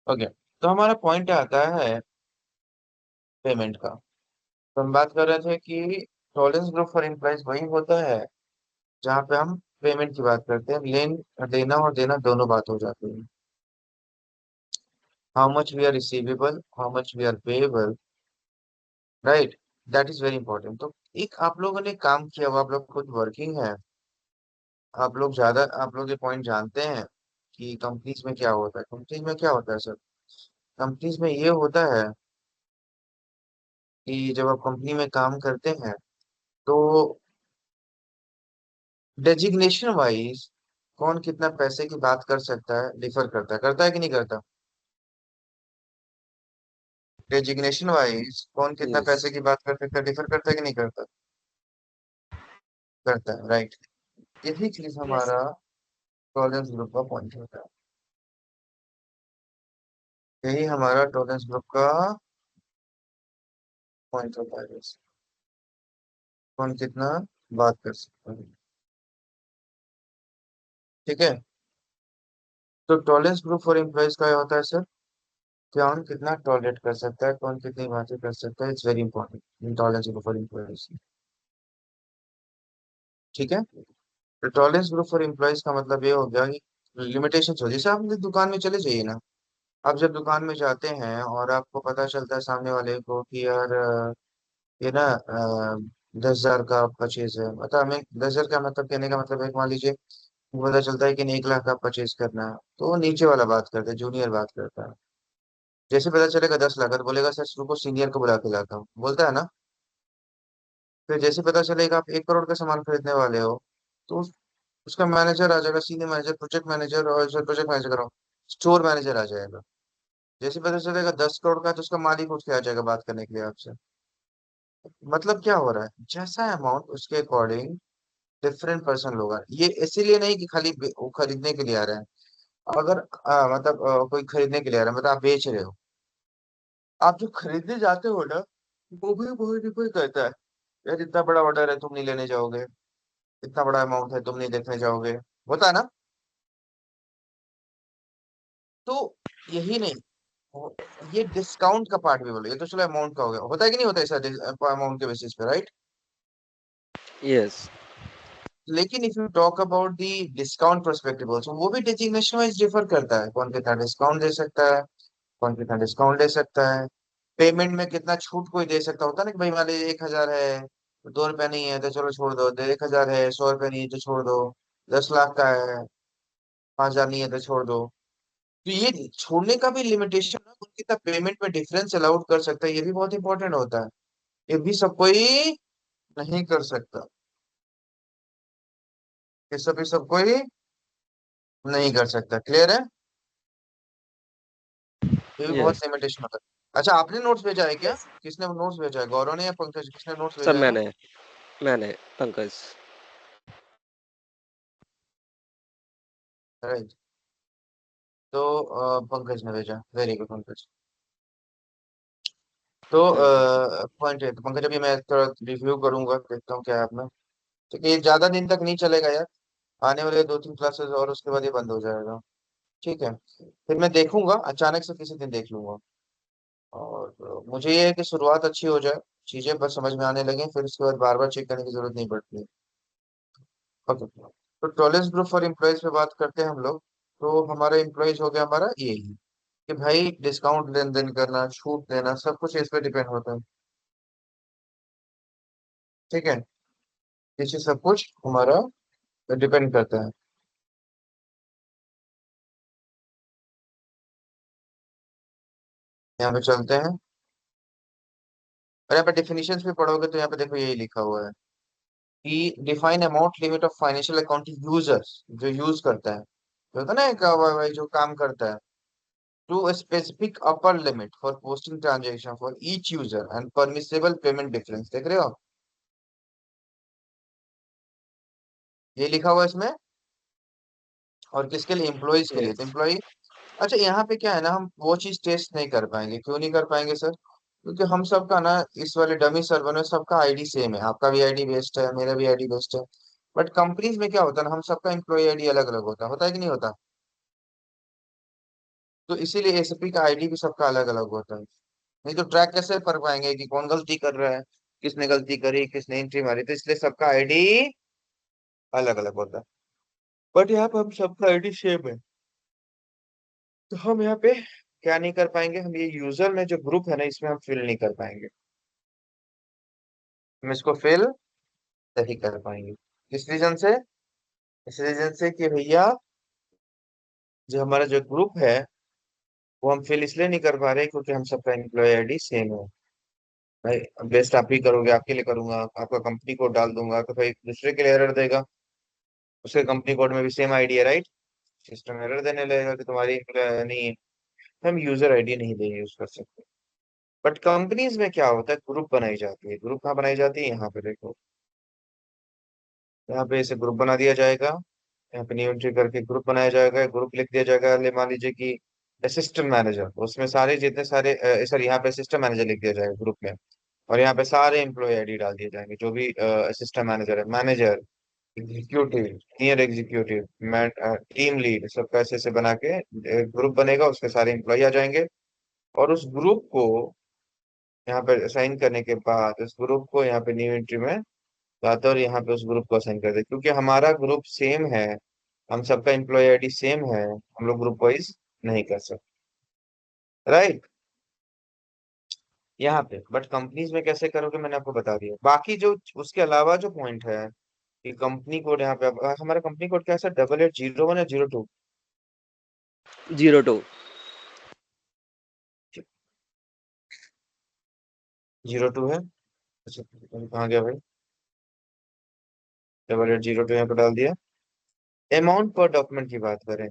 Okay, तो हमारा point आता है पेमेंट का। तो हम बात कर रहे थे कि टॉलरेंस ग्रुप फॉर एम्प्लॉयज वही होता है जहाँ पे हम पेमेंट की बात करते हैं, लेन लेना और देना दोनों बात हो जाती है। How much we are receivable, how much we are payable, right, that is very important. तो एक आप लोगों ने काम किया हुआ, आप लोग खुद वर्किंग है, आप लोग ये पॉइंट जानते हैं कि कंपनीज में क्या होता है। कंपनीज में क्या होता है सर? कंपनीज में ये होता है कि जब आप कंपनी में काम करते हैं तो डेजिग्नेशन वाइज कौन कितना पैसे की बात कर सकता है डिफर करता है कि नहीं करता? डेजिग्नेशन वाइज कौन कितना यस। पैसे की बात कर सकता है डिफर करता है कि नहीं करता? करता है, राइट। यही चीज यस। हमारा टॉलरेंस ग्रुप का पॉइंट होता है। यही हमारा टॉलरेंस ग्रुप का पॉइंट होता है बस। कौन कितना बात कर सकता है, ठीक है। तो टॉलरेंस ग्रुप फॉर एम्प्लॉयज का होता है सर, कौन कितना टॉलरेट कर सकता है, कौन कितनी बातें कर सकता है। It's very important in tolerance group for employees, ठीक है। तो टॉलरेंस ग्रुप फॉर एम्प्लॉयज का मतलब ये हो गया कि लिमिटेशन हो, जैसे आप दुकान में चले जाइए ना। आप जब दुकान में जाते हैं और आपको पता चलता है सामने वाले को कि यार ये ना 10,000 का परचेज है, मतलब हमें 10,000 का मतलब कहने का मतलब एक मान लीजिए पता चलता है कि नहीं 1 लाख का परचेज करना है, तो वो नीचे वाला बात करता है, जूनियर बात करता है। जैसे पता चलेगा 10 लाख का, तो बोलेगा सर रुको सीनियर को बुला के लाता हूँ, बोलता है ना। फिर जैसे पता चलेगा आप 1 करोड़ का सामान खरीदने वाले हो, तो उसका मैनेजर आ जाएगा, सीनियर मैनेजर, प्रोजेक्ट मैनेजर, और प्रोजेक्ट मैनेजर करो, स्टोर मैनेजर आ जाएगा। जैसे पता चलेगा 10 करोड़ का, तो उसका मालिक उठ के आ जाएगा बात करने के लिए आपसे। मतलब क्या हो रहा है, जैसा अमाउंट उसके अकॉर्डिंग डिफरेंट पर्सन लोग ये इसीलिए नहीं कि खाली वो खरीदने के लिए आ रहे हैं। अगर मतलब कोई खरीदने के लिए आ रहा है, मतलब आप बेच रहे हो, आप जो खरीदने जाते हो ना, वो भी बहुत डिपेंड करता है। यार इतना बड़ा ऑर्डर है, तुम नहीं लेने जाओगे। इतना बड़ा अमाउंट है, तुम नहीं देखने जाओगे। होता है ना। तो यही नहीं, ये डिस्काउंट का पार्ट भी बोलो, ये तो चलो अमाउंट का हो गया, होता है कि नहीं होता है ऐसा अमाउंट के बेसिस पे, राइट। यस। लेकिन if you talk about the discount perspective also, वो भी डेजिग्नेशन वाइज डिफर करता है, कौन कितना डिस्काउंट दे सकता है, कौन कितना डिस्काउंट दे सकता है। पेमेंट में कितना छूट कोई दे सकता होता है ना, कि भाई मान लीजिए 1,000 है, 2 रुपया नहीं है तो चलो छोड़ दो, 1,000 है, 100 रुपया नहीं है तो छोड़ दो, 10 लाख का है, 5,000 नहीं है तो छोड़ दो। तो ये छोड़ने का भी लिमिटेशन है, कौन कितना पेमेंट में डिफरेंस अलाउड कर सकता है, ये भी बहुत इंपॉर्टेंट होता है। ये भी सब कोई नहीं कर सकता, ये सब कोई नहीं कर सकता, क्लियर है। ये भी बहुत यस। लिमिटेशन होता है। अच्छा, आपने नोट्स भेजा है क्या? किसने नोट्स भेजा है, गौरव ने या पंकज, किसने नोट्स सब भेजा है? मैंने पंकज। राइट। तो पंकज ने भेजा, वेरी गुड पंकज। तो थैंक यू। पॉइंट है, तो पंकज अभी मैं थोड़ा रिव्यू करूंगा, देखता हूँ क्या है अपना। क्योंकि ये ज्यादा दिन तक नहीं चलेगा यार, आने वाले 2-3 क्लासेस और उसके बाद ये बंद हो जाएगा। ठीक है, फिर मैं देखूंगा, अचानक से किसी दिन देख लूंगा। और मुझे ये है कि शुरुआत अच्छी हो जाए, चीजें बस समझ में आने लगे, फिर उसके बाद बार बार चेक करने की जरूरत नहीं पड़ती। ओके, तो टॉलेंस ग्रुप फॉर एम्प्लॉयज पे बात करते हैं हम लोग। तो हमारा एम्प्लॉयज हो गया हमारा यही, कि भाई डिस्काउंट लेन देन करना, छूट देना, सब कुछ इस पे डिपेंड होता है, ठीक है। इसी सब कुछ हमारा डिपेंड करता है। यहाँ पे चलते हैं, और यहाँ पे डिफिनीशन भी पढ़ोगे तो यहाँ पे देखो यही लिखा हुआ है कि define amount limit of financial accounting users, जो यूज करता है, जो होता है ना एक भाई जो काम करता है, to a specific upper limit for posting transaction for each user and permissible payment difference, देख रहे हो आप? ये लिखा हुआ है इसमें। और किसके लिए? एम्प्लॉयज के लिए, तो यस। एम्प्लॉय। अच्छा, यहाँ पे क्या है ना, हम वो चीज टेस्ट नहीं कर पाएंगे, क्यों नहीं कर पाएंगे सर? क्योंकि हम सबका ना, इस वाले डमी सर्वर में सबका आईडी सेम है, आपका भी आईडी बेस्ड है, मेरा भी आईडी बेस्ड है। बट कंपनीज में क्या होता है ना, हम सबका एम्प्लॉय आईडी अलग अलग होता है कि नहीं होता? तो इसीलिए एसएपी का आईडी भी सबका अलग अलग होता है। नहीं तो ट्रैक कैसे कर पाएंगे कि कौन गलती कर रहा है, किसने गलती करी, किसने एंट्री मारी, तो इसलिए सबका आईडी अलग अलग होता है। बट यहाँ पे हम सबका आईडी सेम है, तो हम यहाँ पे क्या नहीं कर पाएंगे, हम ये यूजर में जो ग्रुप है ना, इसमें हम फिल नहीं कर पाएंगे। हम इसको फिल नहीं कर पाएंगे। किस रीजन से? इस रीजन से कि भैया जो हमारा जो ग्रुप है वो हम फिल इसलिए नहीं कर पा रहे क्योंकि हम सबका एम्प्लॉय आईडी सेम है। भाई बेस्ट आप ही करोगे, आपके लिए करूंगा, आपका कंपनी कोड डाल दूंगा, तो भाई दूसरे के लिए एरर देगा। उसके कंपनी कोड में भी सेम आईडी है, राइट? सिस्टम एरर देने लगेगा कि तुम्हारी employee नहीं है। हम यूजर आईडी नहीं दे यूज कर सकते। बट कंपनीज में क्या होता है, ग्रुप बनाई जाती है। ग्रुप कहाँ बनाई जाती है? यहाँ पे देखो, यहाँ पे इसे ग्रुप बना दिया जाएगा। यहाँ पे न्यू एंट्री करके ग्रुप बनाया जाएगा, ग्रुप लिख दिया जाएगा। ले मान लीजिए कि असिस्टेंट मैनेजर, उसमें सारे जितने सारे सर यहाँ पे असिस्टेंट मैनेजर लिख दिया जाएगा ग्रुप में। और यहाँ पे सारे एम्प्लॉय आईडी डाल दिए जाएंगे, जो भी असिस्टेंट मैनेजर है, manager, executive, senior executive, team lead, सबका ऐसे ऐसे बना के ग्रुप बनेगा, उसके सारे एम्प्लॉय आ जाएंगे। और उस ग्रुप को यहाँ पे असाइन करने के बाद उस ग्रुप को यहाँ पे न्यू एंट्री में लाते हैं और यहाँ पे उस ग्रुप को असाइन कर दे, क्योंकि हमारा ग्रुप सेम है, हम सबका एम्प्लॉय आईडी सेम है, हम लोग ग्रुप वाइज नहीं कर सकते, राइट? यहाँ पे बट कंपनीज में कैसे करोगे, मैंने आपको बता दिया। बाकी जो उसके अलावा जो पॉइंट है कि कंपनी कोड यहाँ पे हमारा कंपनी कोड क्या है सर? 8801 या 02? 02। 02 है। अच्छा, कहाँ गया भाई? 8802 यहाँ पे डाल दिया। अमाउंट पर डॉक्यूमेंट की बात करें,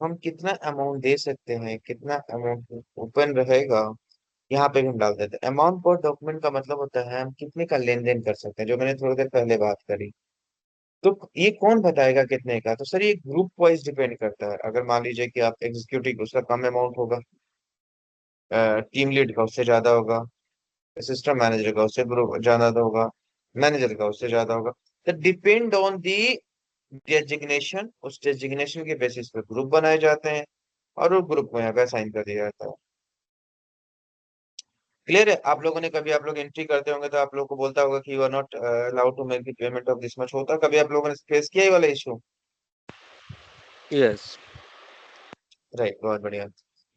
हम कितना अमाउंट दे सकते हैं, कितना अमाउंट ओपन रहेगा, यहाँ पे भी हम डाल देते हैं। अमाउंट पर डॉक्यूमेंट का मतलब होता है हम कितने का लेन देन कर सकते हैं, जो मैंने थोड़ी देर पहले बात करी। तो ये कौन बताएगा कितने का? तो सर ये ग्रुप वाइज डिपेंड करता है। अगर मान लीजिए कि आप एग्जीक्यूटिव, उसका कम अमाउंट होगा, टीम लीड का उससे ज्यादा होगा, सिस्टम मैनेजर का उससे ज्यादा होगा, मैनेजर का उससे ज्यादा होगा। तो डिपेंड ऑन दी डेजिग्नेशन, उस डेजिग्नेशन के बेसिस पे ग्रुप बनाए जाते हैं और वो ग्रुप को यहाँ पे असाइन कर दिया जाता है। क्लियर है? आप लोगों ने कभी, आप लोग एंट्री करते होंगे तो आप लोग को बोलता होगा कि you are not allowed to make the payment of this much, होता कभी आप लोगों ने फेस किया ये वाला इशू? यस। राइट, बहुत बढ़िया।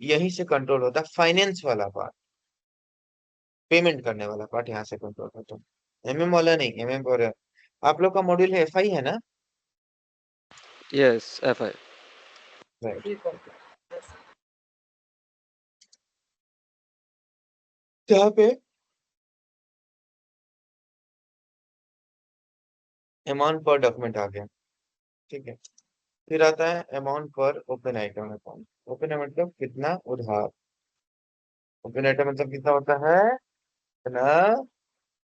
यहीं से कंट्रोल होता है फाइनेंस वाला पार्ट, पेमेंट करने वाला पार्ट यहाँ से कंट्रोल होता है, एमएम वाला नहीं। एमएम और आप लोग का मॉड्यूल है एफआई है ना? Yes, FI। राइट। यहाँ पे अमाउंट पर डॉक्यूमेंट आ गया, ठीक है। फिर आता है अमाउंट पर ओपन आइटम अकाउंट। ओपन मतलब कितना उधार, ओपन आइटम मतलब कितना होता है ना,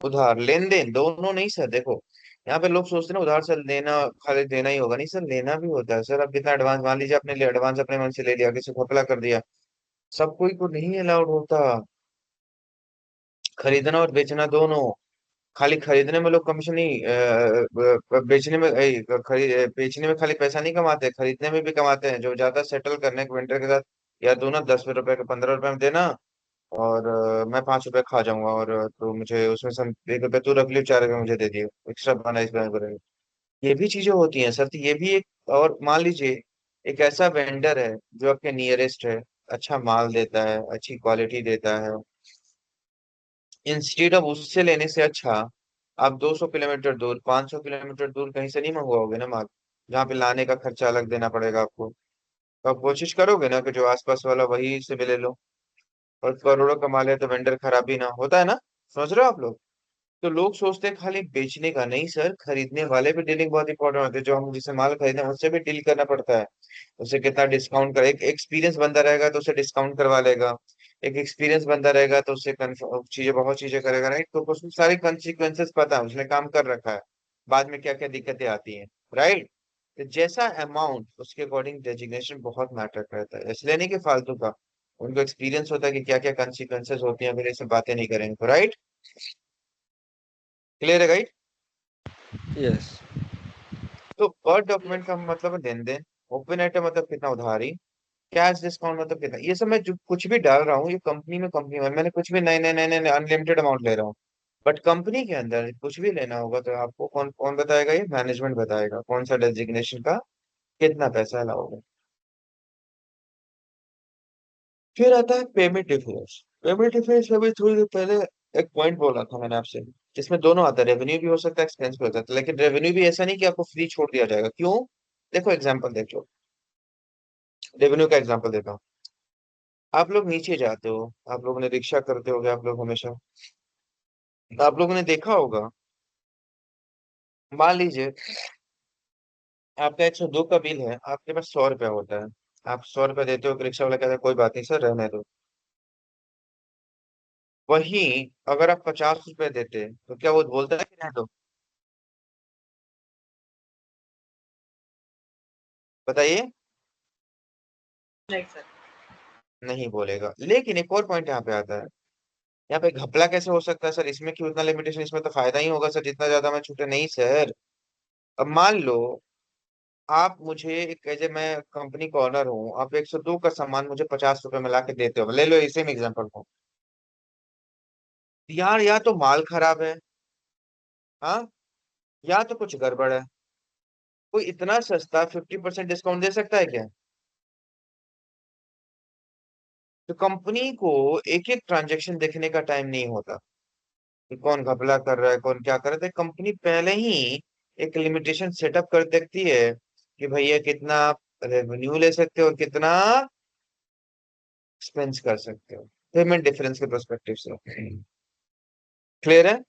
उधार। लेन देन दोनों नहीं सर, देखो यहाँ पे लोग सोचते हैं ना उधार से लेना खाली देना ही होगा, नहीं सर, लेना भी होता है सर। अब कितना एडवांस मान लीजिए आपने ले एडवांस अपने मन से ले लिया, किसी को घपला कर दिया, सब कोई को नहीं अलाउड होता। खरीदना और बेचना दोनों। खाली खरीदने में लोग कमीशन नहीं, बेचने में बेचने में खाली पैसा नहीं कमाते, खरीदने में भी कमाते हैं। जो ज्यादा सेटल करने के वेंडर के साथ, या दो ना 10 रुपए का 15 रुपए में देना, और मैं 5 रुपए खा जाऊंगा, और तो मुझे उसमें से 1 रुपए तू रख लियो, 4 रुपए मुझे दे दियो, एक्स्ट्रा बना इस बैंक करेंगे। ये भी चीजें होती हैं सर, तो ये भी एक। और मान लीजिए एक ऐसा वेंडर है जो आपके नियरेस्ट है, अच्छा माल देता है, अच्छी क्वालिटी देता है, इंस्टीड ऑफ उससे लेने से अच्छा आप 200 किलोमीटर दूर, 500 किलोमीटर दूर कहीं से नहीं मंगवाओगे ना माल, जहाँ पे लाने का खर्चा अलग देना पड़ेगा आपको। तो आप कोशिश करोगे ना कि जो आसपास वाला वही से भी ले लो, और करोड़ों कमा ले तो वेंडर खराब ही ना होता है ना। समझ रहे हो आप लोग? तो लोग सोचते हैं खाली बेचने का, नहीं सर, खरीदने वाले भी डीलिंग बहुत इंपॉर्टेंट होती है। जो हम जिसे माल खरीदे हैं उससे भी डील करना पड़ता है। उसे कितना डिस्काउंट कर, एक एक्सपीरियंस बंदा रहेगा तो उसे डिस्काउंट करवा लेगा, एक एक्सपीरियंस बंदा रहेगा तो उससे चीजें, बहुत चीजें करेगा, राइट? तो उसमें सारी कॉन्सिक्वेंसेस पता है, उसने काम कर रखा है, बाद में क्या क्या दिक्कतें आती हैं, राइट? तो जैसा अमाउंट उसके अकॉर्डिंग डेजिग्नेशन बहुत मैटर करता है, इसलिए नहीं कि फालतू का। उनको एक्सपीरियंस होता है कि क्या क्या कॉन्सिक्वेंसेस होती हैं अगर ये सब बातें नहीं करेंगे तो, राइट? क्लियर है गाइड? यस। तो पर डॉक्यूमेंट का मतलब है लेन देन। ओपन आइटम मतलब कितना उधारी, कैश डिस्काउंट मतलब कितना, ये सब मैं जो कुछ भी डाल रहा हूँ ये कंपनी में मैंने कुछ भी नए नए नए नए अनलिमिटेड अमाउंट ले रहा हूँ। बट कंपनी के अंदर कुछ भी लेना होगा तो आपको कौन कौन बताएगा, ये मैनेजमेंट बताएगा कौन सा डेजिग्नेशन का कितना पैसा अलाउड है। फिर आता है पेमेंट डिफरेंस। पेमेंट डिफरेंस अभी थोड़ी देर पहले एक पॉइंट बोला था मैंने आपसे, जिसमें दोनों आता है, रेवेन्यू भी हो सकता है एक्सपेंस भी हो सकता है, लेकिन रेवेन्यू भी ऐसा नहीं कि आपको फ्री छोड़ दिया जाएगा। क्यों? देखो एग्जांपल देख लो, रेवेन्यू का एग्जांपल देता हूँ। आप लोग नीचे जाते हो, आप लोगों ने रिक्शा करते होगे आप लोग हमेशा, आप लोगों ने देखा होगा, मान लीजिए आपका 102 का बिल है, आपके पास 100 रुपया होता है, आप 100 रुपया देते हो, रिक्शा वाला कहता है कोई बात नहीं सर रहने दो। वहीं अगर आप 50 रुपए देते तो क्या वो बोलता है कि रहने दो? बताइए। नहीं सर। नहीं बोलेगा। लेकिन एक और पॉइंट यहाँ पे आता है, यहाँ पे घपला कैसे हो सकता है सर, इसमें क्यों इतना लिमिटेशन, इसमें तो फायदा ही होगा सर जितना ज्यादा मैं छूटे। नहीं सर, अब मान लो आप मुझे एक एज ए, मैं कंपनी का ऑनर हूँ, आप 102 का सामान मुझे 50 रुपए में ला के देते हो, ले लो इसे में एग्जाम्पल को, यार या तो माल खराब है, हाँ, या तो कुछ गड़बड़ है। कोई इतना सस्ता 50% डिस्काउंट दे सकता है क्या? तो कंपनी को एक एक ट्रांजेक्शन देखने का टाइम नहीं होता कि कौन घपला कर रहा है कौन क्या कर रहा है। कंपनी पहले ही एक लिमिटेशन सेटअप कर देती है कि भैया कितना रेवेन्यू ले सकते हो और कितना एक्सपेंस कर सकते हो, पेमेंट डिफरेंस के पर्सपेक्टिव से। क्लियर है?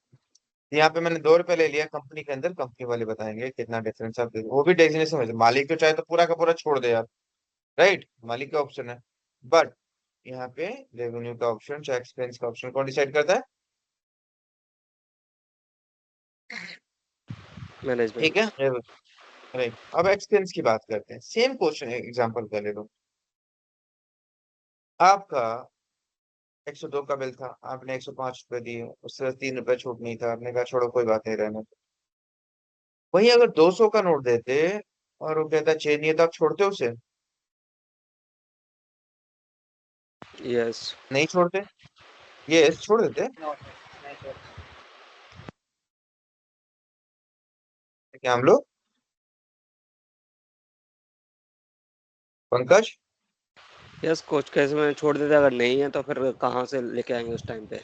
यहाँ पे मैंने 2 रुपए ले लिया, कंपनी के अंदर कंपनी वाले बताएंगे कितना डिफरेंस आप वो भी डेजिग्नेशन में मालिक तो चाहे तो पूरा का पूरा छोड़ दे आप, राइट, मालिक का ऑप्शन है। बट यहाँ पे रेवेन्यू का ऑप्शन चाहे एक्सपेंस का ऑप्शन कौन डिसाइड करता है? ठीक मैनेजमेंट। है, राइट। अब एक्सपेंस की बात करते हैं, सेम क्वेश्चन एग्जांपल का ले लो। आपका 102 का बिल था, आपने 105 रुपए दिए, उससे 3 रुपए छूट नहीं था, आपने कहा छोड़ो कोई बात नहीं रहने दो। वहीं अगर 200 का नोट देते और वो कहता चेंज नहीं है तो आप छोड़ते उसे? यस। नहीं छोड़ते? ये छोड़ देते नो सर, नहीं सर। क्या हम लोग? पंकज, यस कोच, कैसे में छोड़ देते, अगर नहीं है तो फिर कहाँ से लेके आएंगे उस टाइम पे।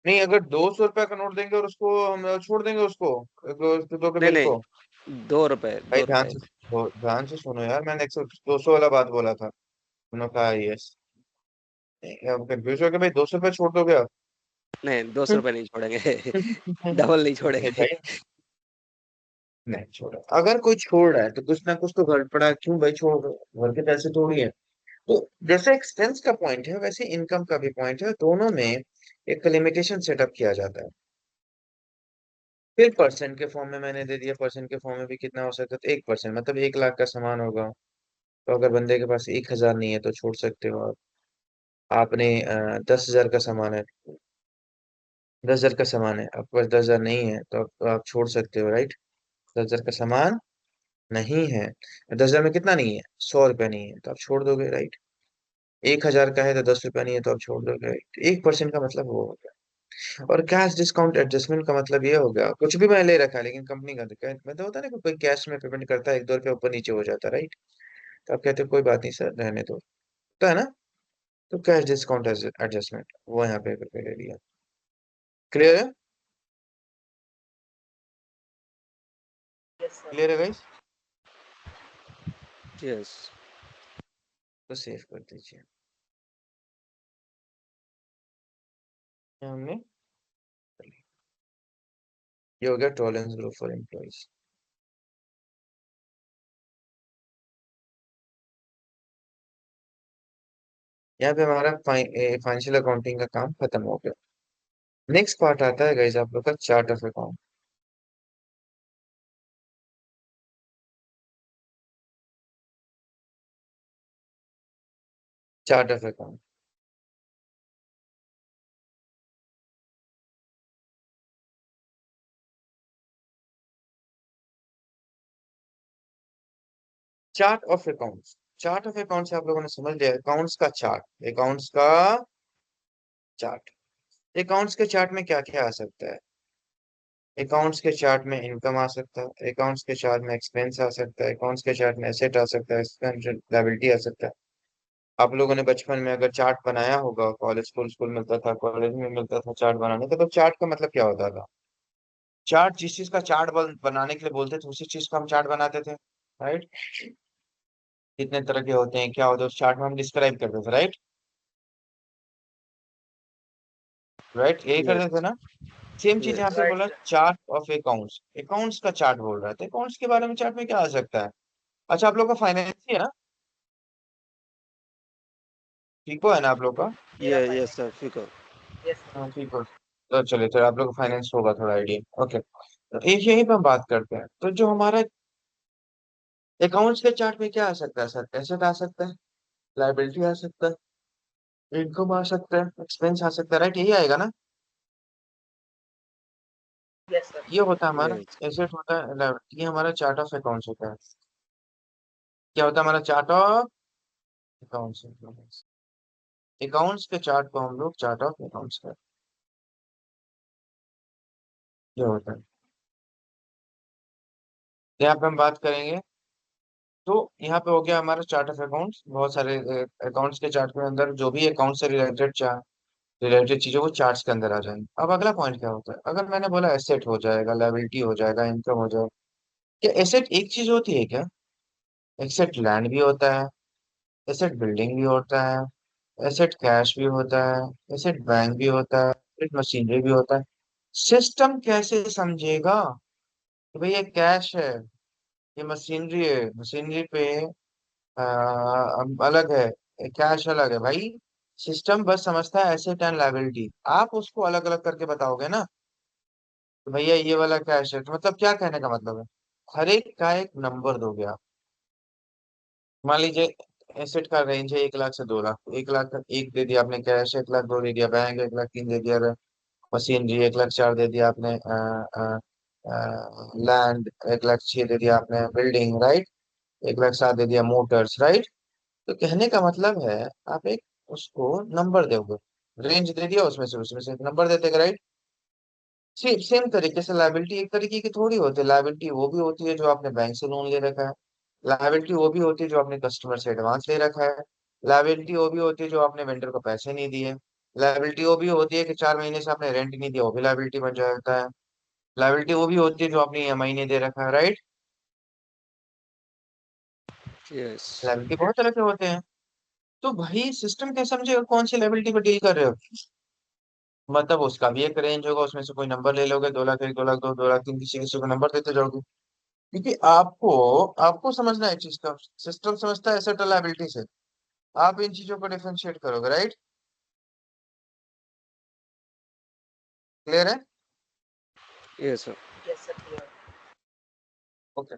नहीं अगर 200 रुपया का नोट देंगे और उसको हम छोड़ देंगे उसको, 102 के नहीं बिल को। नहीं, 2 रुपए भाई 2 रुपए। ध्यान से सुनो यार, मैंने 200 वाला बात बोला था, उन्होंने कहा यस। अब कंफ्यूज हो गया भाई, 200 रुपये छोड़ दोगे आप? नहीं, 200 रुपए नहीं छोड़ेंगे। डबल नहीं नहीं छोड़ेंगे। भाई, नहीं छोड़ा। अगर कोई छोड़ रहा है तो कुछ ना कुछ तो गड़बड़ा है, क्यों भाई छोड़ दो, घर के पैसे थोड़ी है। तो जैसे एक्सपेंस का पॉइंट है वैसे इनकम का भी पॉइंट है, दोनों में एक लिमिटेशन सेटअप किया जाता है। फिर परसेंट के फॉर्म में मैंने दे दिया, परसेंट के फॉर्म में भी कितना हो सकता है, तो 1%, मतलब 1 लाख का सामान होगा तो अगर बंदे के पास 1 हजार नहीं है तो छोड़ सकते हो आप। आपने 10 हजार का सामान है, 10 हजार का सामान है, आपके पास 10 हजार नहीं है तो आप छोड़ सकते हो, राइट। 10 हजार का सामान नहीं है, 10 हजार में कितना नहीं है, 100 रुपया नहीं है तो आप छोड़ दोगे, राइट। 1 हजार का है तो 10 रुपया नहीं है तो आप छोड़ दोगे, राइट। 1% का मतलब वो हो गया। और कैश डिस्काउंट एडजस्टमेंट का मतलब ये हो गया, कुछ भी मैं ले रखा है लेकिन कंपनी का तो मतलब होता है ना कि कोई कैश में पेमेंट करता है, 1-2 रुपया ऊपर नीचे हो जाता है, राइट। तो आप कहते हो कोई बात नहीं सर रहने दो, तो है ना। तो कैश डिस्काउंट एडजस्टमेंट वो यहाँ पे करके ले लिया। क्लियर है? Yes sir. क्लियर है गाइस? यस। तो सेव कर दीजिए। ये हमने ये हो गया टॉलरेंस ग्रुप फॉर एम्प्लॉइज। यहाँ पे हमारा फाइनेंशियल अकाउंटिंग का काम खत्म हो गया। नेक्स्ट पार्ट आता है गाइस आप लोग का chart of account. Chart of account, chart of accounts. Chart of account से आप लोगों ने समझ लिया, अकाउंट्स का चार्ट, अकाउंट्स का चार्ट। अकाउंट्स के चार्ट में क्या क्या आ सकता है? अकाउंट्स के चार्ट में इनकम आ सकता है, अकाउंट्स के चार्ट में एक्सपेंस आ सकता है, अकाउंट्स के चार्ट में एसेट आ सकता है, लायबिलिटी आ सकता है। आप लोगों ने बचपन में अगर चार्ट बनाया होगा, कॉलेज स्कूल स्कूल मिलता था, कॉलेज में मिलता था चार्ट बनाने का, तो चार्ट का मतलब क्या होता था? चार्ट, जिस चीज का चार्ट बनाने के लिए बोलते थे उसी चीज का हम चार्ट बनाते थे, राइट? कितने तरह के होते हैं, क्या होते हैं, उस चार्ट में हम डिस्क्राइब करते थे, राइट? राइट, यही करते थे यस, ना? सेम चीज यहाँ यस। पे Right, बोला, sir. Chart of accounts, accounts का चार्ट बोल रहा था, अकाउंट्स के बारे में चार्ट में क्या आ सकता है? अच्छा, आप लोग का फाइनेंस ही है ना? ठीक है ना आप लोग का? मेरा यस फाइनेंस सर, है सर. फिकर। Yes, sir. हाँ ठीक है, तो चलिए, तो आप लोग का फाइनेंस होगा थोड़ा आइडिया, ओके। तो एक यही पे हम बात करते हैं, तो जो हमारा अकाउंट्स के चार्ट में क्या आ सकता है सर? एसेट आ सकता है, लाइबिलिटी आ सकता है, इनकम आ सकता है, एक्सपेंस आ सकता है, राइट? यही आएगा ना? Yes, sir. ये होता है हमारा यस, एसेट, होता है liability, ये हमारा चार्ट ऑफ अकाउंट्स होता है। क्या होता है हमारा चार्ट ऑफ अकाउंट्स? अकाउंट्स के चार्ट को हम लोग चार्ट ऑफ अकाउंट्स का, ये होता है। यहाँ पे हम बात करेंगे, तो यहाँ पे हो गया हमारा चार्ट ऑफ अकाउंट्स, बहुत सारे अकाउंट्स के चार्ट के अंदर जो भी अकाउंट से रिलेटेड चीजें वो चार्ट्स के अंदर आ जाएंगी। अब अगला पॉइंट क्या होता है? अगर मैंने बोला एसेट हो जाएगा, लायबिलिटी हो जाएगा, इनकम हो जाएगा, क्या एसेट एक चीज होती है क्या? एसेट लैंड भी होता है, एसेट बिल्डिंग भी होता है, एसेट कैश भी होता है, एसेट बैंक भी होता है, एसेट मशीनरी भी होता है। सिस्टम कैसे समझेगा कि भाई ये कैश है, ये मशीनरी है, मशीनरी पे अलग है, कैश अलग है? भाई सिस्टम बस समझता है एसेट एंड लायबिलिटी, आप उसको अलग अलग करके बताओगे ना, तो भैया ये वाला कैश है, तो मतलब क्या कहने का मतलब है? हर एक का एक नंबर दोगे आप। मान लीजिए एसेट का रेंज है 1 लाख से 2 लाख, 1 लाख का एक दे दिया आपने कैश, 1 लाख दो दे दिया बैंक, 1 लाख तीन दे दिया मशीनरी, 1 लाख चार दे दिया आपने लैंड, 1 लाख छह दे दिया आपने बिल्डिंग, राइट? 1 लाख सात दे दिया मोटर्स, राइट? तो कहने का मतलब है, आप एक उसको नंबर दोगे, रेंज दे दिया, उसमें से एक नंबर देते, राइट? सेम सेम तरीके से लायबिलिटी एक तरीके की थोड़ी होती है, लायबिलिटी वो भी होती है जो आपने बैंक से लोन ले रखा है, लायबिलिटी वो भी होती है जो आपने कस्टमर से एडवांस ले रखा है, लायबिलिटी वो भी होती है जो आपने वेंडर को पैसे नहीं दिए, लायबिलिटी वो भी होती है कि 4 महीने से आपने रेंट नहीं दिया, वो भी लायबिलिटी बन जाता है, लायबिलिटी वो भी होती है जो आपने ईएमआई नहीं दे रखा है, राइट? यस, लायबिलिटी बहुत तरह के होते हैं। तो भाई सिस्टम क्या समझेगा कौन सी लायबिलिटी पर डील कर रहे हो? मतलब उसका भी एक रेंज होगा, उसमें से कोई नंबर ले लोगे, 2 लाख एक, 2 लाख दो, 2 लाख तीन, किसी किसी को नंबर देते जाओगे, क्योंकि आपको आपको समझना है चीज का, सिस्टम समझता है एसेट और लायबिलिटी से, आप इन चीजों को डिफरेंशिएट करोगे, राइट? क्लियर है? Yes sir. Yes, sir. Clear. Okay,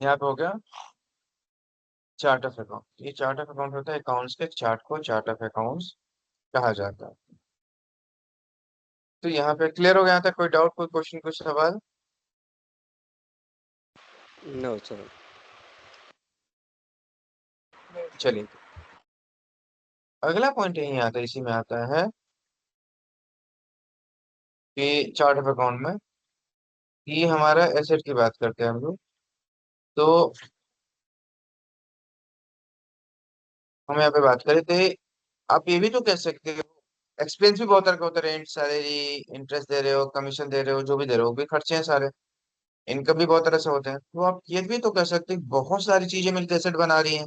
यहाँ पे हो गया चार्ट ऑफ अकाउंट। ये चार्ट ऑफ अकाउंट होता है, अकाउंट्स के चार्ट को चार्ट ऑफ अकाउंट्स कहा जाता है। तो यहाँ पे क्लियर हो गया था? कोई डाउट, कोई क्वेश्चन, कुछ सवाल? No sir. No, sir. चलिए, अगला पॉइंट यही आता है, इसी में आता है कि चार्ट ऑफ अकाउंट में, कि हमारा एसेट की बात करते हैं हम लोग, तो हम यहाँ पे बात करें थे, आप ये भी तो कह सकते हो, एक्सपेंस भी बहुत तरह के होते हैं, रेंट, सैलरी, इंटरेस्ट दे रहे हो, कमीशन दे रहे हो, जो भी दे रहे हो, वो भी खर्चे हैं सारे। इनकम भी बहुत तरह से होते हैं, तो आप ये भी तो कह सकते हैं बहुत सारी चीजें मिलकर एसेट बना रही हैं।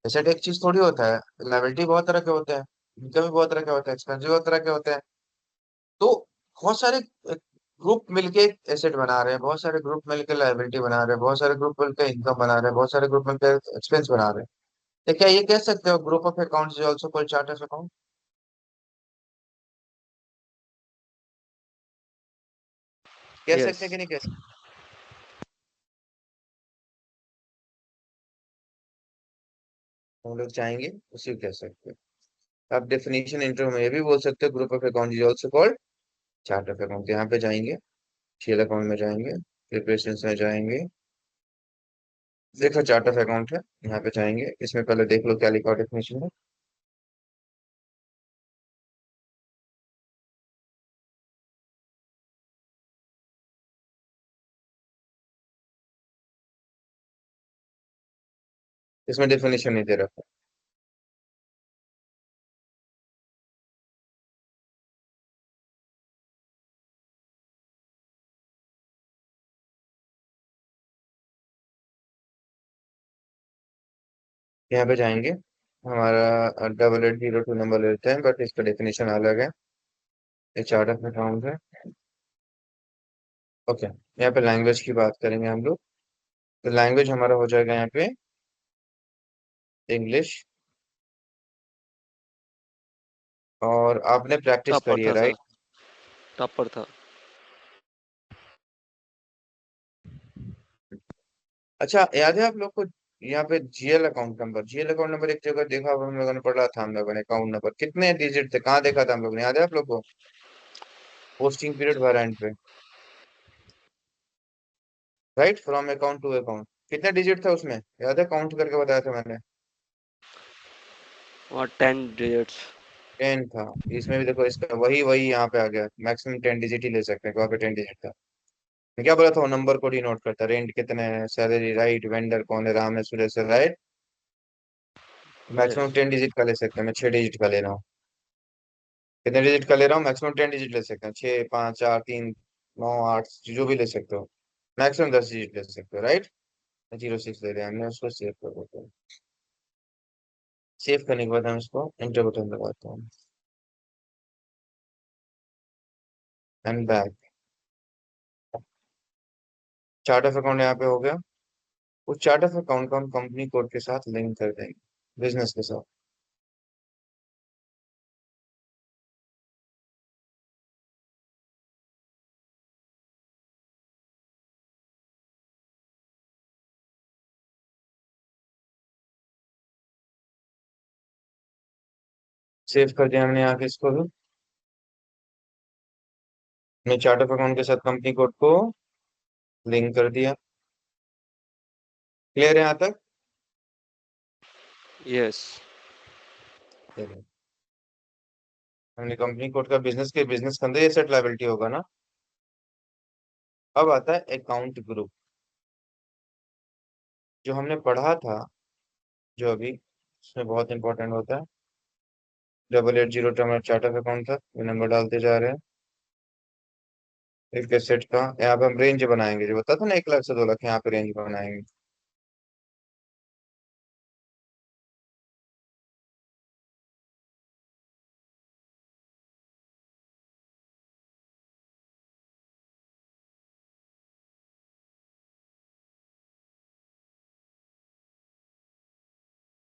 एसेट एक चीज थोड़ी होता है, लायबिलिटी बहुत तरह के होते हैं, इनकम भी बहुत तरह के होते हैं, एक्सपेंस भी बहुत तरह के होते हैं। तो बहुत सारे ग्रुप मिलके एसेट बना रहे हैं, बहुत सारे ग्रुप मिलकर लायबिलिटी बना रहे हैं, बहुत सारे ग्रुप मिलकर इनकम बना रहे हैं, बहुत सारे ग्रुप मिलकर एक्सपेंस बना रहे हैं। तो क्या ये कह सकते हो group of accounts is also called chart of account? कह यस, सकते हैं कि नहीं कह सकते? हम लोग चाहेंगे उसी को कह सकते हैं। आप डेफिनेशन इंट्रो में ये भी बोल सकते हो, group of account is also called chart of account, यहाँ पे जाएंगे। सीएल अकाउंट में जाएंगे, प्रिपरेशन में जाएंगे, देखो चार्ट ऑफ अकाउंट है, यहाँ पे जाएंगे, इसमें पहले देख लो क्या लिखा डेफिनेशन है। इसमें डेफिनेशन नहीं दे रखा। यहाँ पे जाएंगे, हमारा 8802 नंबर लेते हैं, बट इसका डेफिनेशन अलग है। ये चार्ट ऑफ अकाउंट है। ओके, यहाँ पे लैंग्वेज की बात करेंगे हम लोग। तो लैंग्वेज हमारा हो जाएगा यहाँ पे इंग्लिश। और आपने प्रैक्टिस टॉपर करी है था सर, राइट? टॉपर था। अच्छा, याद है आप लोग को यहाँ पे GL account number, GL account number एक जगह देखा हम लोगों ने पढ़ा था, हम लोगों ने अकाउंट नंबर कितने डिजिट थे, कहाँ देखा था हम लोग ने, याद है आप लोग को? पोस्टिंग पीरियड वेरिएंट पे, right, from account to account. कितने डिजिट था उसमें, याद है? काउंट करके बताया था मैंने। और 10 डिजिट्स। 10 था। इसमें भी देखो, इसका वही वही यहाँ पे आ गया, मैक्सिमम 10 डिजिट ही ले सकते हैं, वहाँ पे 10 डिजिट था। मैं क्या बोला था, वो नंबर को डिनोट करता है, रेंट कितने है, सैलरी राइट, वेंडर कौन है, राम है, सुरेश है, राइट। यस। मैक्सिमम 10 डिजिट का ले सकते हैं, मैं 6 डिजिट का ले रहा हूँ। कितने डिजिट का ले रहा हूँ? मैक्सिमम 10 डिजिट ले सकते हैं, 6 5 4 3 9 8, जो भी ले सकते हो। मैक्सिमम 10 डिजिट ले सकते हो, राइट। 06 ले रहे हैं हमने, उसको सेव कर देते हैं। सेव करने के बाद हम इसको एंटर बटन दबाते हैं, and back. Chart of account यहाँ पे हो गया। उस चार्ट ऑफ अकाउंट को हम कंपनी कोड के साथ लिंक कर देंगे, बिजनेस के साथ। सेव कर दिया हमने यहाँ पे इसको भी। हमने चार्ट ऑफ अकाउंट के साथ कंपनी कोड को लिंक कर दिया। क्लियर है यहाँ तक? यस। चलिए, हमने कंपनी कोड का बिजनेस के अंदर ये सेट लायबिलिटी होगा ना। अब आता है अकाउंट ग्रुप, जो हमने पढ़ा था, जो अभी इसमें बहुत इंपॉर्टेंट होता है। 8802 हमारा चार्ट ऑफ अकाउंट था, ये नंबर डालते जा रहे हैं। एक सेट का यहाँ पे हम रेंज बनाएंगे, जो बता था ना 1 लाख से 2 लाख, यहाँ पे रेंज बनाएंगे।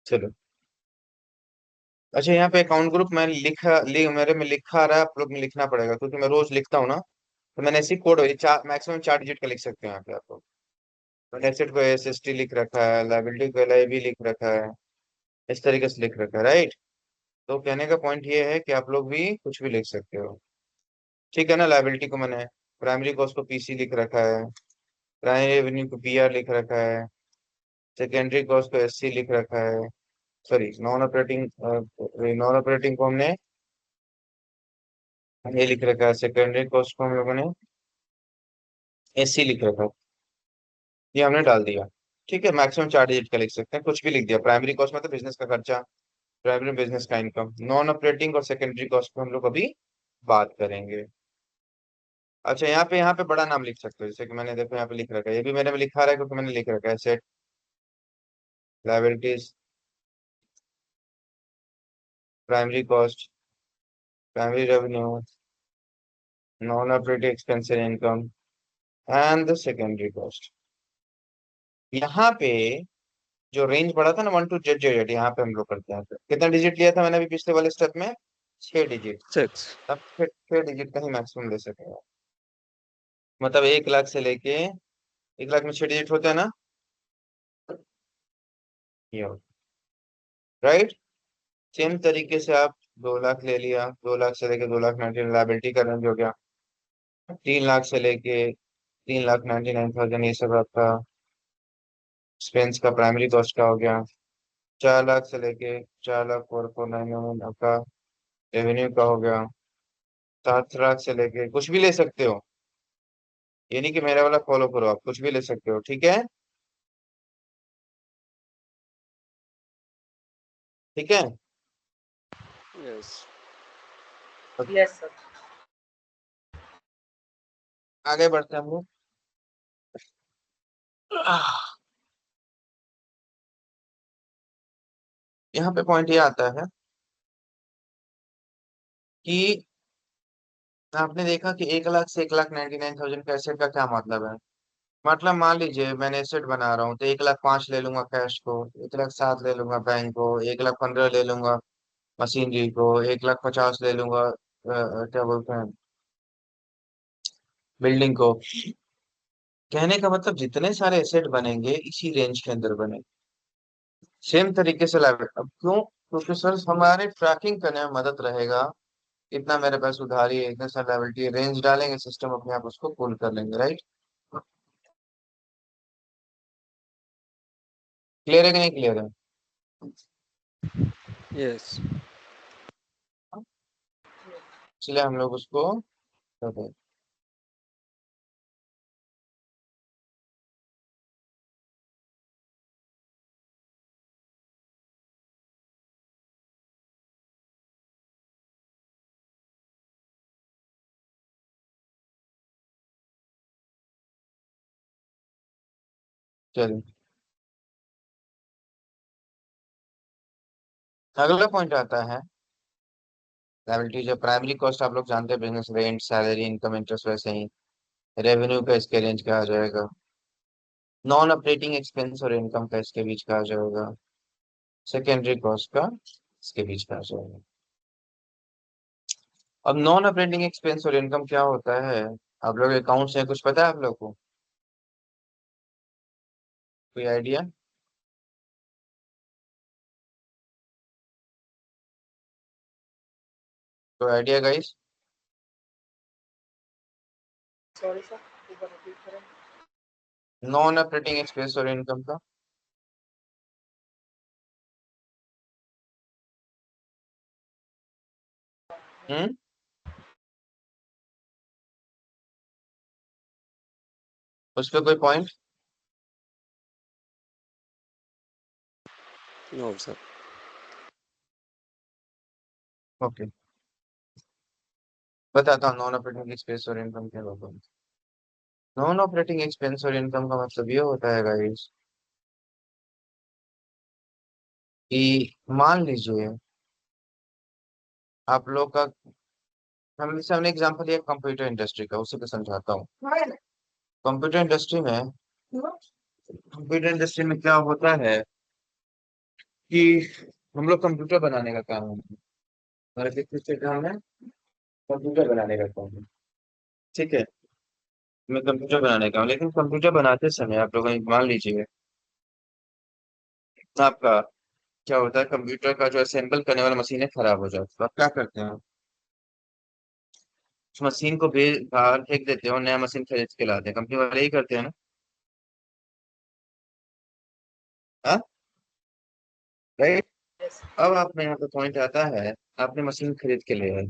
चलो, अच्छा, यहाँ पे अकाउंट ग्रुप मैं मेरे में लिखा आ रहा है, आप लोग में लिखना पड़ेगा, क्योंकि मैं रोज लिखता हूँ ना। तो मैंने ऐसी कोड मैक्सिमम 4 डिजिट का लिख सकते हैं यहाँ पे आप लोग। मैंने एसेट को एसएसटी लिख रखा है, लाइबिलिटी को एलआईबी लिख रखा है, इस तरीके से लिख रखा है, राइट। तो कहने का पॉइंट ये है कि आप लोग भी कुछ भी लिख सकते हो, ठीक है ना। लाइबिलिटी को मैंने प्राइमरी कॉस्ट को पीसी लिख रखा है, प्राइमरी रेवेन्यू को पीआर लिख रखा है, सेकेंडरी कॉस्ट को एससी लिख रखा है, सॉरी, नॉन ऑपरेटिंग को हमने ये लिख रखा है, सेकेंडरी कॉस्ट को हम लोगों ने एससी लिख रखा है। ये हमने डाल दिया, ठीक है। मैक्सिमम 4 डिजिट का लिख सकते हैं, कुछ भी लिख दिया। प्राइमरी कॉस्ट मतलब बिजनेस का खर्चा, प्राइमरी बिजनेस का इनकम। नॉन ऑपरेटिंग और सेकेंडरी कॉस्ट पे हम लोग अभी बात करेंगे। अच्छा, यहाँ पे बड़ा नाम लिख सकते हो, जैसे कि मैंने देखो यहाँ पे लिख रखा है, ये भी मैंने भी लिखा रहा है क्योंकि मैंने लिख रखा है, set liabilities, primary cost, primary revenue, non operating expense and income, and the secondary cost. यहाँ पे जो रेंज पड़ा था ना, 1 to Z, यहाँ पे हम लोग करते हैं। कितना डिजिट लिया था मैंने अभी पिछले वाले स्टेप में? 6 डिजिट। 6। अब 6 डिजिट का ही मैक्सिमम ले सकेंगे, मतलब 1 लाख से लेके 1 लाख में 6 डिजिट होते हैं ना, ये राइट। सेम तरीके से आप 2 लाख ले लिया, 2 लाख से लेके 2 लाख 90 लाइबिलिटी का रेंज हो गया। 3 लाख से लेके 3,99,000 ये सब आपका एक्सपेंस का प्राइमरी कॉस्ट का हो गया। 4 लाख से लेके 4,04,499 आपका रेवेन्यू का हो गया। 7 लाख से लेके कुछ भी ले सकते हो, ये नहीं कि मेरा वाला फॉलो करो, आप कुछ भी ले सकते हो, ठीक है। ठीक है। यस। Yes, sir. आगे बढ़ते हैं हम लोग। यहाँ पे पॉइंट ये आता है कि आपने देखा कि 1 लाख से 1,99,000 का एसेट का क्या मतलब है। मतलब मान लीजिए मैंने एसेट बना रहा हूँ तो 1,05,000 ले लूंगा कैश को, 1,07,000 ले लूंगा बैंक को, 1,15,000 ले लूंगा मशीनरी को, 1,50,000 ले लूंगा क्या बोलते हैं बिल्डिंग को। कहने का मतलब जितने सारे एसेट बनेंगे इसी रेंज के अंदर बने, सेम तरीके से लाइबिलिटी। अब क्यों? क्योंकि सर हमारे ट्रैकिंग करने में मदद रहेगा। इतना मेरे पास उधारी है, इतने सारे लाइबिलिटी है, रेंज डालेंगे सिस्टम अपने आप उसको पुल कर लेंगे, राइट। क्लियर है कि नहीं क्लियर है? यस। इसलिए हम लोग उसको करते हैं। चलिए, अगला पॉइंट आता है लायबिलिटी। जो प्राइमरी कॉस्ट आप लोग जानते हैं, business rent salary income interest, वैसे ही रेवेन्यू का इसके रेंज कहा जाएगा। नॉन ऑपरेटिंग एक्सपेंस और इनकम का इसके बीच कहा जाएगा। सेकेंडरी कॉस्ट का इसके बीच कहा जाएगा। अब नॉन ऑपरेटिंग एक्सपेंस और इनकम क्या होता है? आप लोग अकाउंट्स में कुछ पता है आप लोग को? कोई आइडिया? कोई आइडिया गाइस? Sorry, sir. एक बार repeat करें. नॉन ऑपरेटिंग एक्सपेंस और इनकम का। हम्म। उस पर कोई पॉइंट? No sir. ओके, बताता हूँ नॉन ऑपरेटिंग एक्सपेंस और इनकम क्या होता है। नॉन ऑपरेटिंग एक्सपेंस और इनकम का मतलब ये होता है गाइस कि मान लीजिए आप लोग का, हम जैसे हमने एग्जांपल लिया कंप्यूटर इंडस्ट्री का, उसी को समझाता हूँ। कंप्यूटर इंडस्ट्री में, कंप्यूटर इंडस्ट्री में क्या होता है कि हम लोग कंप्यूटर बनाने का काम है, हमारा किस चीज का काम है? कंप्यूटर बनाने का काम है, ठीक है। मैं कंप्यूटर बनाने का हूँ, लेकिन कंप्यूटर बनाते समय आप लोग मान लीजिए आपका क्या होता है, कंप्यूटर का जो असेंबल करने वाला मशीन है खराब हो जाता है, तो आप क्या करते हैं? उस मशीन को बाहर फेंक देते हो, नया मशीन खरीद के लाते हैं, कंपनी वाले ही करते हैं ना। हाँ, राइट। Yes. अब आप में यहाँ पे पॉइंट आता है, आपने मशीन खरीद के ले आए,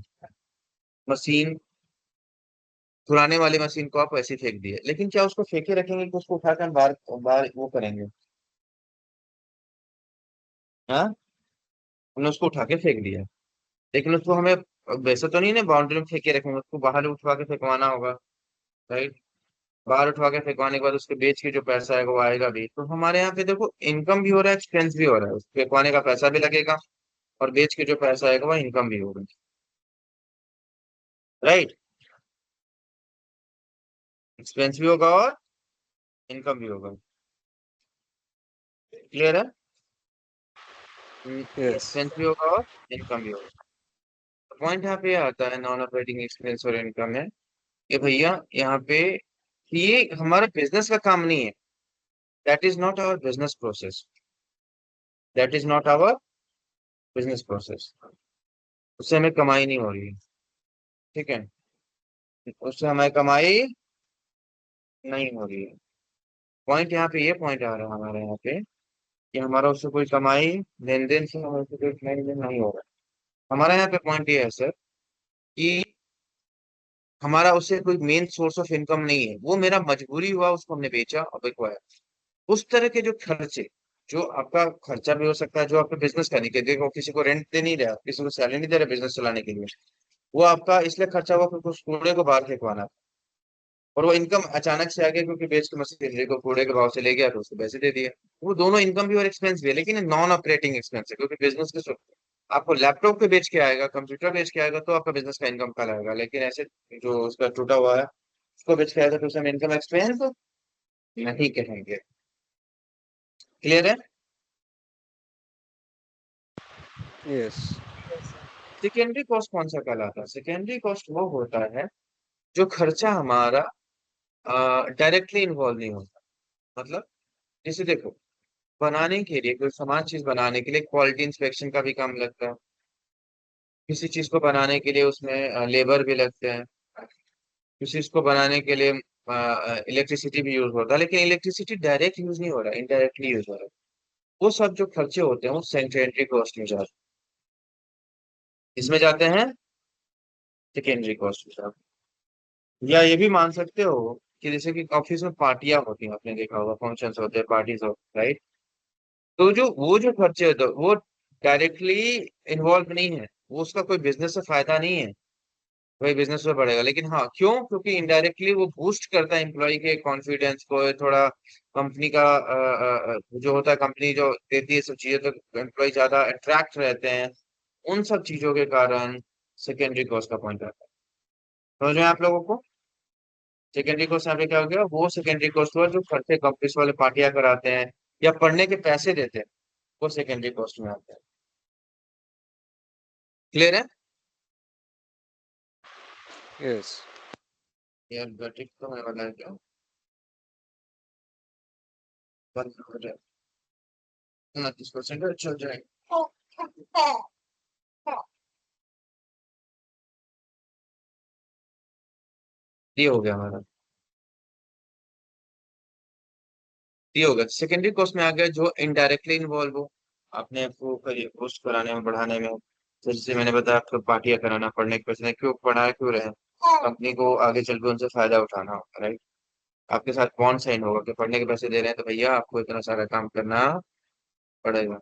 मशीन पुराने वाली मशीन को आप ऐसे ही फेंक दिए, लेकिन क्या उसको फेंके रखेंगे कि उसको उठाकर बाहर बाहर वो करेंगे? हाँ, हमने उसको उठा के फेंक दिया, लेकिन उसको हमें वैसे तो नहीं ना बाउंड्री में फेंके रखेंगे, उसको बाहर उठवा के फेंकवाना होगा, राइट। बाहर उठवा के फेंकवाने के बाद उसके बेच के जो पैसा आएगा वो आएगा भी। तो हमारे यहाँ पे देखो इनकम भी हो रहा है, एक्सपेंस भी हो रहा है, उसको फेंकवाने का पैसा भी लगेगा और बेच के जो पैसा आएगा वो इनकम भी होगा, राइट। एक्सपेंस भी होगा और इनकम भी होगा। क्लियर है? यस। Yes. एक्सपेंस भी होगा और इनकम भी होगा। पॉइंट यहाँ पे आता है नॉन ऑपरेटिंग एक्सपेंस और इनकम है कि भैया यहाँ पे ये हमारा बिजनेस का काम नहीं है। That is not our business process, that is not our business process. उससे हमें कमाई नहीं हो रही है, ठीक है। उससे हमारी कमाई नहीं हो रही है। पॉइंट यहाँ पे, ये पॉइंट आ रहा है हमारे यहाँ पे कि हमारा उससे कोई कमाई, लेन देन से हमारे से कोई लेन देन नहीं हो रहा है। हमारे यहाँ पे पॉइंट ये है सर कि हमारा उससे कोई मेन सोर्स ऑफ इनकम नहीं है, वो मेरा मजबूरी हुआ, उसको हमने बेचा और बिकवाया। उस तरह के जो खर्चे, जो आपका खर्चा भी हो सकता है, जो आपका बिजनेस करने के, देखो किसी को रेंट दे नहीं रहा, किसी को सैलरी नहीं दे रहा बिजनेस चलाने के लिए, वो आपका इसलिए खर्चा हुआ क्योंकि उस कूड़े को बाहर फेंकवाना था। और वो इनकम अचानक से आ गया क्योंकि बेच के मशीनरी को कूड़े के भाव से ले गया तो उसको पैसे दे दिए। वो दोनों इनकम भी और एक्सपेंस भी है, लेकिन नॉन ऑपरेटिंग एक्सपेंस है, क्योंकि बिजनेस के आपको लैपटॉप पे बेच के आएगा, कंप्यूटर बेच के आएगा तो आपका बिजनेस का इनकम कल आएगा, लेकिन ऐसे जो उसका टूटा हुआ है उसको बेच के आएगा तो उसे हम इनकम एक्सपेंस नहीं कहेंगे। क्लियर है? Yes. Yes sir. Secondary cost कौन सा कहलाता है? सेकेंडरी कॉस्ट वो होता है जो खर्चा हमारा डायरेक्टली इन्वॉल्व नहीं होता। मतलब जैसे देखो, बनाने के लिए, कोई सामान चीज बनाने के लिए क्वालिटी इंस्पेक्शन का भी काम लगता है। किसी चीज को बनाने के लिए उसमें लेबर भी लगते हैं। किसी चीज को बनाने के लिए इलेक्ट्रिसिटी भी यूज होता है, लेकिन इलेक्ट्रिसिटी डायरेक्ट यूज नहीं हो रहा है, इनडायरेक्टली यूज हो रहा है। वो सब जो खर्चे होते हैं वो सेकेंडरी कॉस्ट में जाते हैं। इसमें जाते हैं सेकेंडरी कॉस्ट में जाते हैं। या ये भी मान सकते हो कि जैसे कि ऑफिस में पार्टियां होती हैं, आपने देखा होगा, फंक्शंस होते हैं, पार्टीज होती है, राइट? तो जो वो जो खर्चे होते हैं वो डायरेक्टली इन्वॉल्व नहीं है, वो उसका कोई बिजनेस से फायदा नहीं है, वही बिजनेस में बढ़ेगा। लेकिन हाँ, क्यों? क्योंकि इनडायरेक्टली वो बूस्ट करता है एम्प्लॉय के कॉन्फिडेंस को, थोड़ा कंपनी का जो होता है, कंपनी जो देती है सब चीजें, तो एम्प्लॉय ज्यादा अट्रैक्ट रहते हैं। उन सब चीजों के कारण सेकेंडरी कॉस्ट का पॉइंट आता है। समझ में आया आप लोगों को? सेकेंडरी कॉस्ट यहाँ पे क्या हो गया? वो सेकेंडरी कॉस्ट हुआ जो खर्चे कंपनीज वाले पार्टियां कराते हैं या पढ़ने के पैसे देते हैं, वो सेकेंडरी कॉस्ट में आते हैं। क्लियर है? यस। यार बैटरी तो मैं बता क्या, बंद हो जाए, 29% चल जाएगा। ये हो गया हमारा, ये हो गया सेकेंडरी कॉस्ट में आ गया जो इनडायरेक्टली इन्वॉल्व हो अपने आपको करियर पोस्ट कराने में, बढ़ाने में। जैसे मैंने बताया आपको, पार्टियां कराना, पढ़ने के पैसे क्यों पढ़ाए, क्यों रहे? कंपनी को आगे चल के उनसे फायदा उठाना होगा, राइट? आपके साथ बॉन्ड साइन होगा कि पढ़ने के पैसे दे रहे हैं तो भैया आपको इतना सारा काम करना पड़ेगा।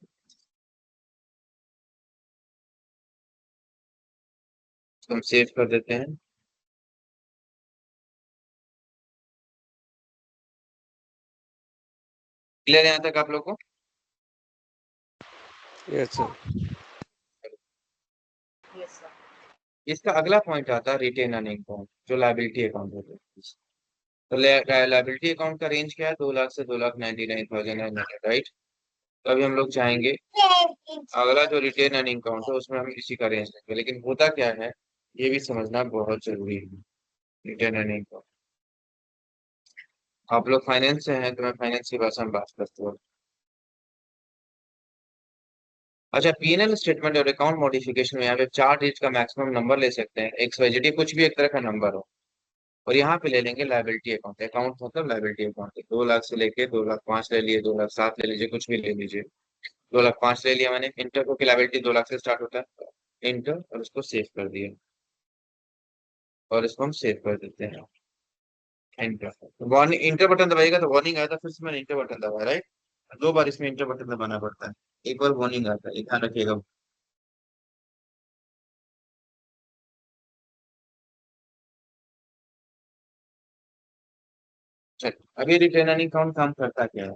तो हम सेव कर देते हैं। क्लियर है यहाँ तक आप लोग को? Yes sir. Yes sir. इसका अगला पॉइंट आता है रिटेन अर्निंग अकाउंट, जो लाइबिलिटी अकाउंट होता है। तो लाइबिलिटी अकाउंट का रेंज क्या है? 2 लाख से 2,99,000 है, राइट? तो अभी हम लोग चाहेंगे अगला जो रिटेन अर्निंग अकाउंट है उसमें हम इसी का रेंज देंगे, लेकिन होता क्या है ये भी समझना बहुत जरूरी है। रिटेन अर्निंग अकाउंट, आप लोग फाइनेंस से हैं तो मैं फाइनेंस की भाषा में बात करता हूँ। अच्छा, पीएनएल स्टेटमेंट और अकाउंट मॉडिफिकेशन में यहाँ पे 4 डिजिट का मैक्सिमम नंबर ले सकते हैं, एक्स वाई जेड, कुछ भी एक तरह का नंबर हो। और यहाँ पे ले लेंगे लाइबिलिटी अकाउंट। अकाउंट मतलब लाइबिलिटी अकाउंट, 2 लाख से लेके 2,05,000 ले लिए, 2,07,000 ले लीजिए, कुछ भी ले लीजिए। 2,05,000 ले लिया मैंने, इंटर को, की लाइबिलिटी 2 लाख से स्टार्ट होता है, इंटर, और उसको सेव कर दिया, और इसको हम सेव कर देते हैं। इंटर, वार्निंग, इंटर बटन दबाइएगा तो वार्निंग आया था, फिर से मैंने इंटर बटन दबाया, राइट? 2 बार इसमें इंटर बटन दबाना पड़ता है, एक बार वार्निंग आता है, ये ध्यान रखिएगा। चलिए, अभी रिटेन अर्निंग अकाउंट काम करता क्या है?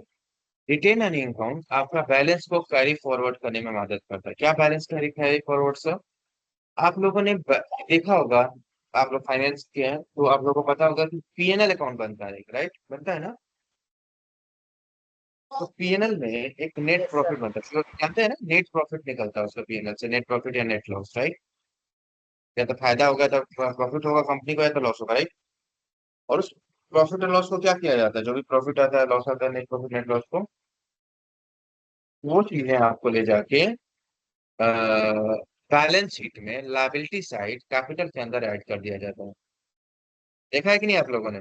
रिटेन अर्निंग अकाउंट आपका बैलेंस को कैरी फॉरवर्ड करने में मदद करता है। क्या balance carry carry forward sir? आप लोगों ने देखा होगा, आप लोग फाइनेंस के हैं तो आप लोगों को पता होगा कि पीएनएल अकाउंट बनता है, राइट? बनता है ना? तो पीएनएल में एक नेट यस प्रॉफिट सर। बनता है, तो जानते हैं ना, नेट प्रॉफिट निकलता है उसका पीएनएल से, नेट प्रॉफिट या नेट लॉस, राइट? या तो फायदा होगा तो प्रॉफिट होगा कंपनी को, या तो लॉस होगा, राइट? और उस प्रॉफिट और लॉस को क्या किया जाता है? जो भी प्रॉफिट आता है, लॉस आता है, नेट प्रॉफिट नेट लॉस को, वो चीजें आपको ले जाके बैलेंस शीट में लायबिलिटी साइड कैपिटल के अंदर ऐड कर दिया जाता है। देखा है कि नहीं आप लोगों ने?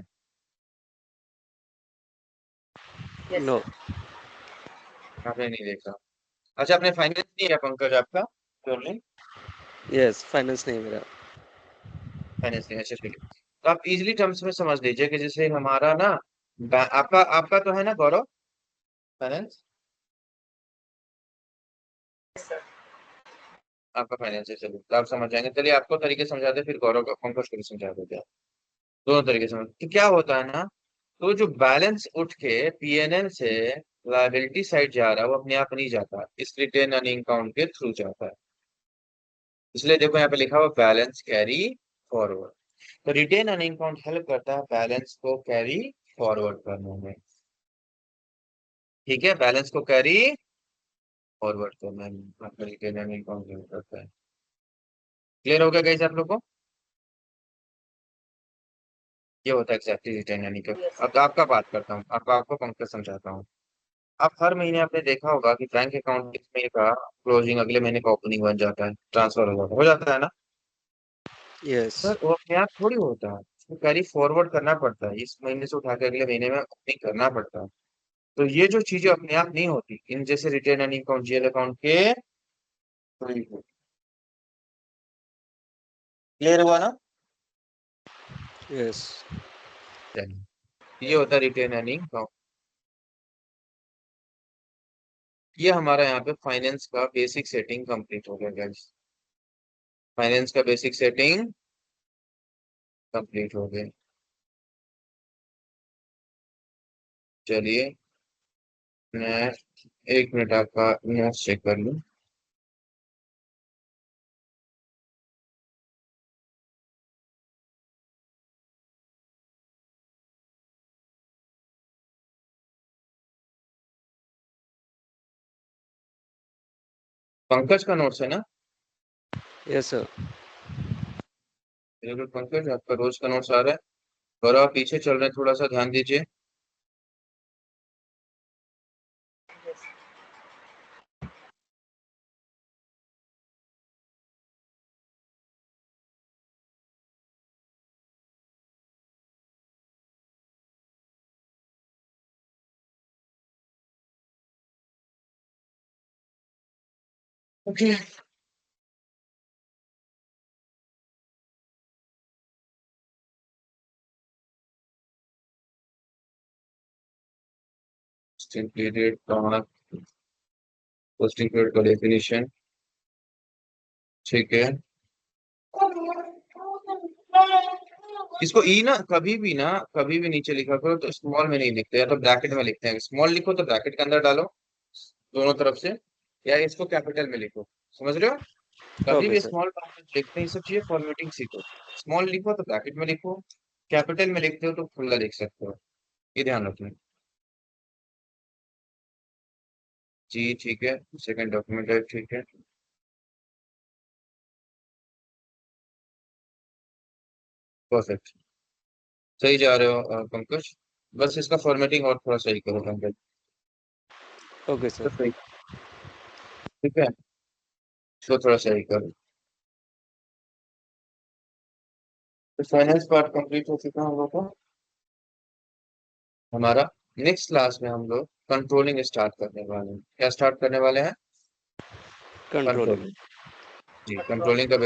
Yes no. सर। आपने नहीं देखा? अच्छा, आपने फाइनेंस नहीं है पंकज आपका? प्योरली यस, फाइनेंस नहीं है मेरा। फाइनेंस नहीं है, अच्छा ठीक है। तो आप इजिली टर्म्स में समझ लीजिए कि जैसे हमारा ना, आपका आपका तो है ना गौरव, फाइनेंस? Yes sir. आपका फाइनेंस है, चलिए तो आप समझ जाएंगे। चलिए आपको तरीके समझाते, फिर गौरव का पंकज को भी समझा देते हैं। दोनों तरीके समझ तो क्या होता है ना, तो जो बैलेंस उठ के पीएनएल से लायबिलिटी साइड जा रहा है वो अपने आप नहीं जाता, इस रिटेन अर्निंग अकाउंट के थ्रू जाता है। इसलिए देखो यहाँ पे लिखा हुआ बैलेंस कैरी फॉरवर्ड। तो रिटेन अर्निंग अकाउंट हेल्प करता है बैलेंस को कैरी फॉरवर्ड करने में। ठीक है, बैलेंस को कैरी फॉरवर्ड करने में आपका रिटेन अर्निंग अकाउंट हेल्प करता है। क्लियर हो गया गाइस आप लोग को? ये होता है एक्जैक्टली रिटेन अर्निंग का। यस अब आपका बात करता हूँ, आपको पंकज समझाता हूँ। आप हर महीने आपने देखा होगा कि बैंक अकाउंट इस महीने का क्लोजिंग अगले महीने का ओपनिंग बन जाता है, ट्रांसफर हो जाता है ना? यस। सर वो अपने आप थोड़ी होता है, उसको कैरी फॉरवर्ड करना पड़ता है, इस महीने से उठा के अगले महीने में ओपनिंग करना पड़ता है। तो ये जो चीजें अपने आप नहीं होती, इन जैसे retained earning account, GL account के थ्रू। क्लियर हुआ ना? यस। चलिए, ये होता है रिटेन अर्निंग अकाउंट। ये हमारा यहाँ पे फाइनेंस का बेसिक सेटिंग कंप्लीट हो गया गाइस। फाइनेंस का बेसिक सेटिंग कंप्लीट हो गया। चलिए मैं 1 मिनट आपका नोट्स चेक कर लूँ। पंकज का नोट्स है ना? Yes sir. बिल्कुल पंकज, आपका रोज का नोट्स आ रहा है और आप पीछे चल रहे हैं, थोड़ा सा ध्यान दीजिए। यस। ओके। पोस्टिंग पीरियड का, पोस्टिंग पीरियड का डेफिनेशन, ठीक है। इसको ई ना कभी भी ना, कभी भी नीचे लिखा करो तो स्मॉल में नहीं लिखते, या तो ब्रैकेट में लिखते हैं। स्मॉल लिखो तो ब्रैकेट के अंदर डालो दोनों तरफ से, या इसको कैपिटल में लिखो। समझ रहे हो? कभी ओके भी सर। स्मॉल लिखते हैं, ये सब चीजें फॉर्मेटिंग सीखो। स्मॉल लिखो तो ब्रैकेट में लिखो, कैपिटल में लिखते हो तो खुला लिख सकते हो, ये ध्यान रखना। जी ठीक है, सेकंड डॉक्यूमेंट है, ठीक है, परफेक्ट। सही जा रहे हो पंकज। बस इसका फॉर्मेटिंग और थोड़ा सही करो पंकज। ओके तो सर। सही, ठीक है, इसको थोड़ा सही करो। तो फाइनेंस पार्ट कंप्लीट हो चुका है हम लोग का हमारा। नेक्स्ट क्लास में हम लोग कंट्रोलिंग स्टार्ट करने वाले हैं। क्या स्टार्ट करने वाले हैं? कंट्रोलिंग। कंट्रोलिंग। जी, कंट्रोल। कंट्रोलिंग का